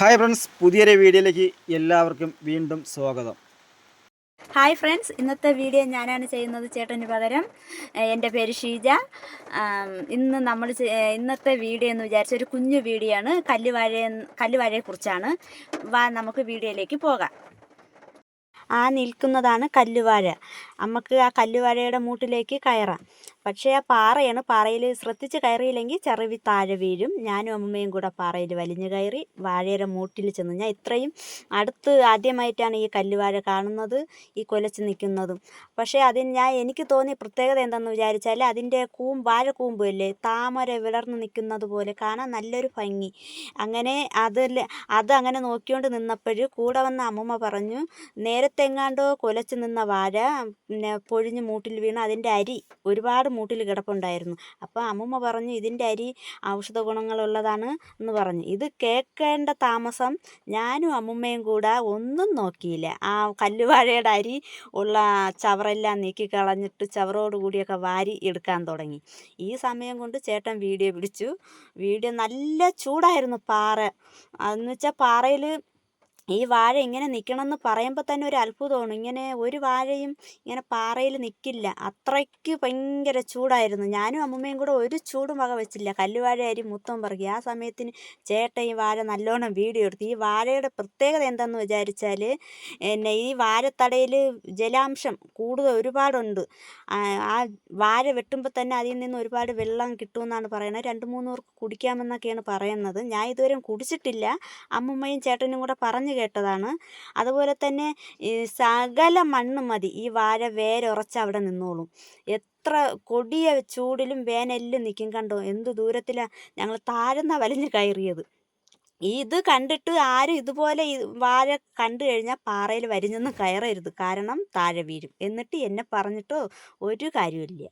Hi friends, പുതിയൊരു വീഡിയോയിലേക്ക് എല്ലാവർക്കും വീണ്ടും സ്വാഗതം. ഹായ് ഫ്രണ്ട്സ്, ഇന്നത്തെ വീഡിയോ ഞാനാണ് ചെയ്യുന്നത് ചേട്ടന് പകരം. എൻ്റെ പേര് ഷീജ. ഇന്നത്തെ വീഡിയോ എന്ന് വിചാരിച്ച ഒരു കുഞ്ഞു വീഡിയോ ആണ്. കല്ലുവാഴയെക്കുറിച്ചാണ്. നമുക്ക് വീഡിയോയിലേക്ക് പോകാം. ആ നിൽക്കുന്നതാണ് കല്ലുവാഴ. നമുക്ക് ആ കല്ലുവാഴയുടെ മൂട്ടിലേക്ക് കയറാം. പക്ഷേ ആ പാറയാണ്. പാറയിൽ ശ്രദ്ധിച്ച് കയറിയില്ലെങ്കിൽ ചെറുവി താഴെ വീഴും. ഞാനും അമ്മയും കൂടെ പാറയിൽ വലിഞ്ഞു കയറി വാഴയുടെ മൂട്ടിൽ ചെന്നു. ഞാൻ ഇത്രയും അടുത്ത് ആദ്യമായിട്ടാണ് ഈ കല്ലുവാഴ കാണുന്നത്, ഈ കുലച്ച് നിൽക്കുന്നതും. പക്ഷേ എനിക്ക് തോന്നിയ പ്രത്യേകത എന്താണെന്ന് വിചാരിച്ചാൽ അതിൻ്റെ വാഴക്കൂമ്പ് അല്ലേ, താമര വിളർന്ന് നിൽക്കുന്നത് പോലെ കാണാൻ നല്ലൊരു ഭംഗി. അങ്ങനെ അതങ്ങനെ നോക്കിക്കൊണ്ട് നിന്നപ്പോൾ കൂടെ വന്ന അമ്മൂമ്മ പറഞ്ഞു, നേരത്തെ എങ്ങാണ്ടോ കുലച്ച് നിന്ന വാഴ പൊഴിഞ്ഞ് മൂട്ടിൽ വീണ് അതിൻ്റെ അരി ഒരുപാട് മൂട്ടിൽ കിടപ്പുണ്ടായിരുന്നു. അപ്പോൾ അമ്മൂമ്മ പറഞ്ഞു, ഇതിൻ്റെ അരി ഔഷധ ഗുണങ്ങളുള്ളതാണ് എന്ന് പറഞ്ഞു. ഇത് കേൾക്കേണ്ട താമസം ഞാനും അമ്മൂമ്മയും കൂടെ ഒന്നും നോക്കിയില്ല. ആ കല്ലുവാഴയുടെ അരി ഉള്ള ചവറെല്ലാം നീക്കി കളഞ്ഞിട്ട് ചവറോടുകൂടിയൊക്കെ വാരി എടുക്കാൻ തുടങ്ങി. ഈ സമയം കൊണ്ട് ചേട്ടൻ വീഡിയോ പിടിച്ചു. വീഡിയോ നല്ല ചൂടായിരുന്നു. എന്ന് വെച്ചാൽ പാറയിൽ ഈ വാഴ ഇങ്ങനെ നിൽക്കണമെന്ന് പറയുമ്പോൾ തന്നെ ഒരു അത്ഭുതമാണ്. ഇങ്ങനെ ഒരു വാഴയും ഇങ്ങനെ പാറയിൽ നിൽക്കില്ല, അത്രയ്ക്ക് ഭയങ്കര ചൂടായിരുന്നു. ഞാനും അമ്മമ്മയും കൂടെ ഒരു ചൂടും വക വെച്ചില്ല. കല്ലുവാഴ അരി മൊത്തം പറക്കി. ആ സമയത്തിന് ചേട്ടൻ ഈ വാഴ നല്ലോണം വീഡിയോ എടുത്തു. ഈ വാഴയുടെ പ്രത്യേകത എന്താണെന്ന് വിചാരിച്ചാൽ, ഈ വാഴത്തടയിൽ ജലാംശം കൂടുതൽ ഒരുപാടുണ്ട്. ആ വാഴ വെട്ടുമ്പോൾ തന്നെ അതിൽ നിന്ന് ഒരുപാട് വെള്ളം കിട്ടുമെന്നാണ് പറയുന്നത്. 2-3 പേർക്ക് കുടിക്കാമെന്നൊക്കെയാണ് പറയുന്നത്. ഞാൻ ഇതുവരെ കുടിച്ചിട്ടില്ല. അമ്മമ്മയും ചേട്ടനും കൂടെ പറഞ്ഞു കേട്ടതാണ്. അതുപോലെ തന്നെ ഈ സകല മണ്ണ് മതി, ഈ വാഴ വേരുറച്ച് അവിടെ നിന്നോളും. എത്ര കൊടിയ ചൂടിലും വേനലിലും നിൽക്കും. കണ്ടോ എന്ത് ദൂരത്തിലാണ് ഞങ്ങൾ താഴ്ന്ന വലിഞ്ഞ് കയറിയത്. ഇത് കണ്ടിട്ട് ആരും ഇതുപോലെ ഈ വാഴ കണ്ടു കഴിഞ്ഞാൽ പാറയിൽ വരിഞ്ഞൊന്നും കയറരുത്, കാരണം താഴെ വീഴും. എന്നിട്ട് എന്നെ പറഞ്ഞിട്ടോ ഒരു കാര്യമില്ല.